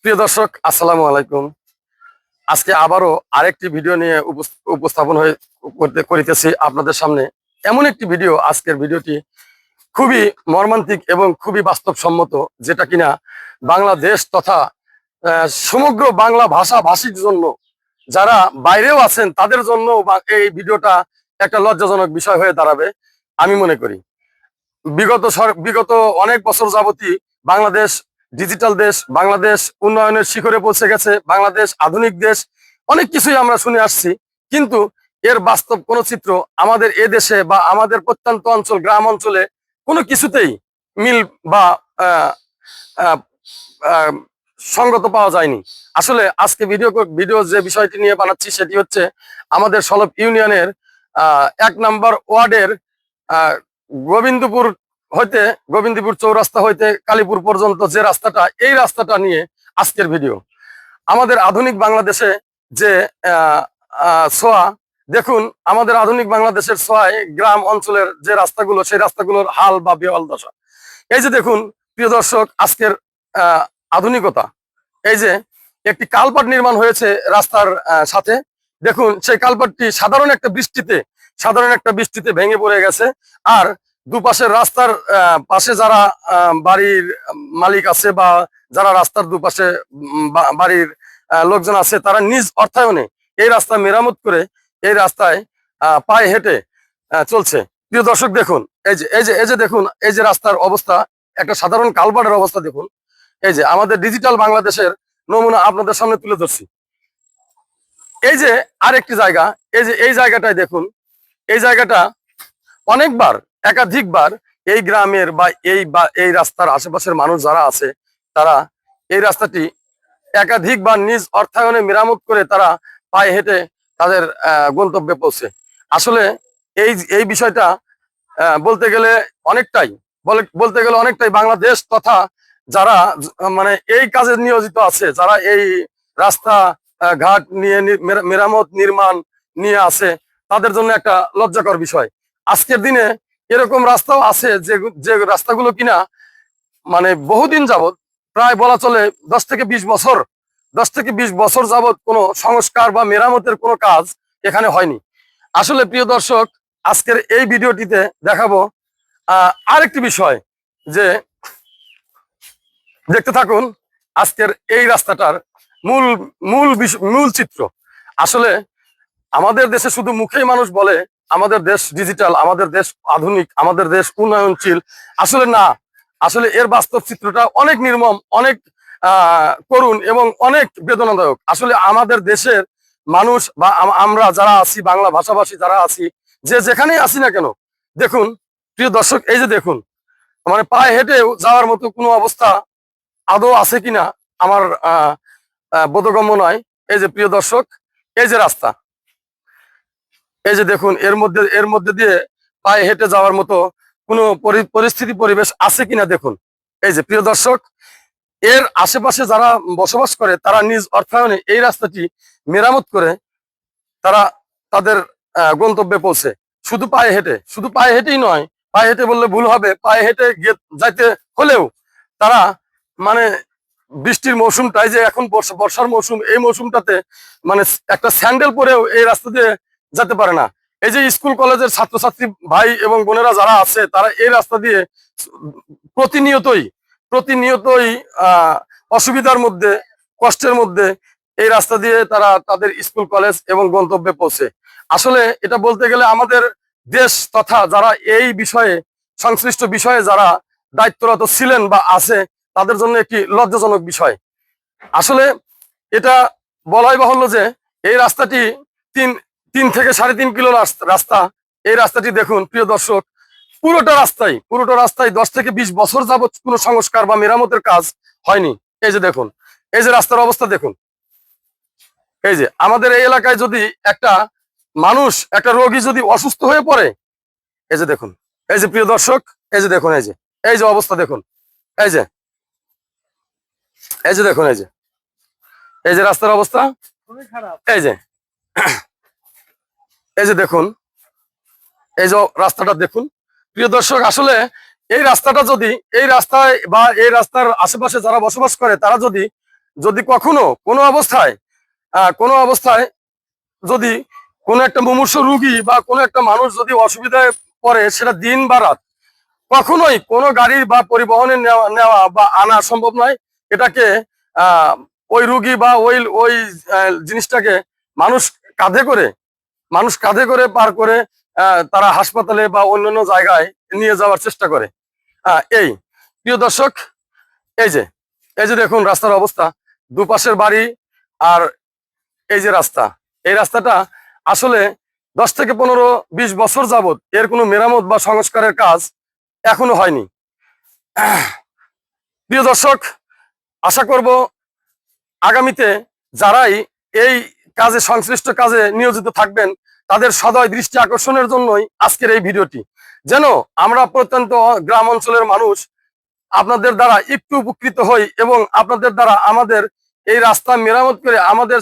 প্রিয় দর্শক, আসসালামু আলাইকুম। আজকে আবারও আরেকটি ভিডিও নিয়ে উপস্থাপন করিতেছি আপনাদের সামনে। এমন একটি ভিডিও, আজকের ভিডিওটি খুবই মর্মান্তিক এবং খুবই বাস্তবসম্মত, যেটা কিনা বাংলাদেশ তথা সমগ্র বাংলা ভাষাভাষীর জন্য, যারা বাইরেও আছেন তাদের জন্য এই ভিডিওটা একটা লজ্জাজনক বিষয় হয়ে দাঁড়াবে আমি মনে করি। বিগত অনেক বছর যাবতই বাংলাদেশ ডিজিটাল দেশ, বাংলাদেশ উন্নয়নের শিখরে পৌঁছে গেছে, বাংলাদেশ আধুনিক দেশ, অনেক কিছুই আমরা শুনে আসছি। কিন্তু এর বাস্তব কোন চিত্র আমাদের এ দেশে বা আমাদের প্রত্যন্ত অঞ্চল, গ্রাম অঞ্চলে কোনো কিছুতেই মিল বা আহ, আহ, আহ, সঙ্গত পাওয়া যায়নি। আসলে আজকে ভিডিও যে বিষয়টি নিয়ে বানাচ্ছি সেটি হচ্ছে আমাদের সলভ ইউনিয়নের 1 নম্বর ওয়ার্ডের আহ, গোবিন্দপুর গোবিন্দপুর চৌরাস্তা হইতে কালীপুর পর্যন্ত যে রাস্তাটা, এই রাস্তাটা নিয়ে আজকের ভিডিও। আমাদের আধুনিক বাংলাদেশে যে ছোঁয়া, দেখুন আমাদের আধুনিক বাংলাদেশের ছোঁয়ায় গ্রাম অঞ্চলের যে রাস্তাগুলো, সেই রাস্তাগুলোর হাল বা বেহাল দশা। এই যে দেখুন প্রিয় দর্শক, আজকের আধুনিকতা, এই যে একটি কালপাট নির্মাণ হয়েছে রাস্তার সাথে। দেখুন সেই কালপাটটি সাধারণ একটা বৃষ্টিতে ভেঙে পড়ে গেছে। আর দুপাশের রাস্তার পাশে যারা বাড়ির মালিক আছে বা যারা রাস্তার দুপাশে বাড়ির লোকজন আছে, তারা নিজ অর্থায়নে এই রাস্তা মেরামত করে এই রাস্তায় পায়ে হেঁটে চলছে। প্রিয় দর্শক দেখুন, এই যে দেখুন, এই যে রাস্তার অবস্থা, একটা সাধারণ কালভার্টের অবস্থা দেখুন। এই যে আমাদের ডিজিটাল বাংলাদেশের নমুনা আপনাদের সামনে তুলে ধরছি। এই যে আরেকটি জায়গা, এই যে এই জায়গাটায় দেখুন, এই জায়গাটা একাধিকবার এই গ্রামের বা এই রাস্তার আশেপাশের মানুষ যারা আছে, তারা এই রাস্তাটি একাধিকবার নিজ অর্থায়নে মেরামত করে তারা পায়ে হেঁটে তাদের গন্তব্যে পৌঁছে। আসলে এই বিষয়টা বলতে গেলে অনেকটাই বাংলাদেশ তথা যারা মানে এই কাজে নিয়োজিত আছে, যারা এই রাস্তা ঘাট নিয়ে মেরামত নির্মাণ নিয়ে আছে, তাদের জন্য একটা লজ্জাকর বিষয়। আজকের দিনে এরকম রাস্তাও আছে যে রাস্তাগুলো কিনা মানে বহুদিন যাবত, প্রায় বলা চলে 10 থেকে 20 বছর যাবত কোনো সংস্কার বা মেরামতের কোনো কাজ এখানে হয়নি। আসলে প্রিয় দর্শক, আজকের এই ভিডিওটিতে দেখাবো আরেকটি বিষয়, যে দেখতে থাকুন আজকের এই রাস্তাটার মূল মূল চিত্র। আসলে আমাদের দেশে শুধু মুখেই মানুষ বলে আমাদের দেশ ডিজিটাল, আমাদের দেশ আধুনিক, আমাদের দেশ উন্নয়নশীল। আসলে না, আসলে এর বাস্তব চিত্রটা অনেক নির্মম, অনেক করুণ এবং অনেক বেদনাদায়ক। আসলে আমাদের দেশের মানুষ বা আমরা যারা আছি, বাংলা ভাষাভাষী যারা আছি, যে যেখানেই আছি না কেন, দেখুন প্রিয় দর্শক, এই যে দেখুন, মানে পায়ে হেঁটে যাওয়ার মতো কোনো অবস্থা আদৌ আছে কিনা আমার বোধগম্য নয়। এই যে প্রিয় দর্শক, এই যে রাস্তা, এই যে দেখুন, এর মধ্যে দিয়ে পায়ে হেঁটে যাওয়ার মতো কোনো পরিস্থিতি পরিবেশ আছে কিনা দেখুন। এই যে প্রিয় দর্শক, এর আশেপাশে যারা বসবাস করে, তারা নিজ অর্থায়নে এই রাস্তাটি মেরামত করে তারা তাদের গন্তব্যে পৌঁছে শুধু পায়ে হেঁটেই নয়, পায়ে হেঁটে বললে ভুল হবে, পায়ে হেঁটে যাইতে হলেও তারা মানে বৃষ্টির মৌসুমটাই যে এখন বর্ষার মৌসুম, এই মৌসুমটাতে মানে একটা স্যান্ডেল পরেও এই রাস্তা দিয়ে যেতে পারে না। এই যে স্কুল কলেজের ছাত্রছাত্রী ভাই এবং বোনেরা যারা আছে, তারা এই রাস্তা দিয়ে প্রতিনিয়তই অসুবিধার মধ্যে, কষ্টের মধ্যে এই রাস্তা দিয়ে তারা তাদের স্কুল কলেজ এবং গন্তব্যে পৌঁছে। আসলে এটা বলতে গেলে আমাদের দেশ তথা যারা এই বিষয়ে সংশ্লিষ্ট বিষয়ে যারা দায়িত্বরত ছিলেন বা আছে, তাদের জন্য একটি লজ্জাজনক বিষয়। আসলে এটা বলাই বাহুল্য যে এই রাস্তাটি 3 থেকে 3.5 কিলো রাস্তা। এই রাস্তাটি দেখুন প্রিয় দর্শক, পুরোটা রাস্তায় 10 থেকে 20 বছর যাবত কোনো সংস্কার বা মেরামতের কাজ হয়নি। এই যে দেখুন, এই যে রাস্তার অবস্থা দেখুন। এই যে আমাদের এই এলাকায় যদি একটা রোগী যদি অসুস্থ হয়ে পড়ে, এই যে দেখুন, এই যে প্রিয় দর্শক, এই যে দেখুন, এই যে অবস্থা দেখুন, এই যে দেখুন, এই যে রাস্তার অবস্থা, এই যে দেখুন, এই যে রাস্তাটা দেখুন প্রিয় দর্শক। আসলে এই রাস্তাটা যদি এই রাস্তায় বা এই রাস্তার আশেপাশে যারা বসবাস করে, তারা যদি যদি কখনো কোনো অবস্থায় যদি কোনো একটা মুমূর্ষু রোগী বা কোনো একটা মানুষ যদি অসুবিধায় পড়ে, সেটা দিন বা রাত, কখনোই কোনো গাড়ি বা পরিবহনে নেওয়া বা আনা সম্ভব নয়। এটাকে আহ ওই রুগী বা ওই ওই জিনিসটাকে মানুষ কাঁধে করে পার করে তারা হাসপাতালে বা অন্যান্য জায়গায় নিয়ে যাওয়ার চেষ্টা করে। এই প্রিয় দর্শক, এই যে দেখুন রাস্তার অবস্থা, দুপাশের বাড়ি আর এই যে রাস্তা, এই রাস্তাটা আসলে 10 থেকে 15-20 বছর যাবত এর কোনো মেরামত বা সংস্কারের কাজ এখনো হয়নি। প্রিয় দর্শক, আশা করব আগামীতে যারাই এই কাজে সংশ্লিষ্ট কাজে নিয়োজিত থাকবেন, তাদের সদয় দৃষ্টি আকর্ষণের জন্যই আজকের এই ভিডিওটি, যেন আমরা প্রত্যন্ত গ্রাম অঞ্চলের মানুষ আপনাদের দ্বারা একটু উপকৃত হই এবং আপনাদের দ্বারা আমাদের এই রাস্তা মেরামত করে আমাদের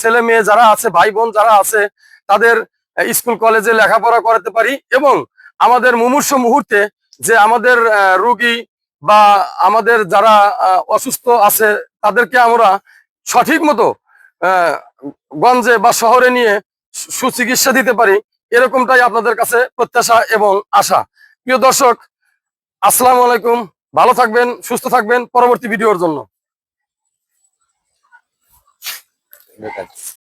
ছেলে মেয়ে যারা আছে, ভাই বোন যারা আছে, তাদের স্কুল কলেজে লেখাপড়া করাতে পারি এবং আমাদের মুমূর্ষু মুহূর্তে যে আমাদের রোগী বা আমাদের যারা অসুস্থ আছে, তাদেরকে আমরা সঠিক মতো গঞ্জে বা শহরে নিয়ে সুচিকিৎসা দিতে পারি, এরকমটাই আপনাদের কাছে প্রত্যাশা এবং আশা। প্রিয় দর্শক, আসসালামু আলাইকুম, ভালো থাকবেন, সুস্থ থাকবেন। পরবর্তী ভিডিওর জন্য।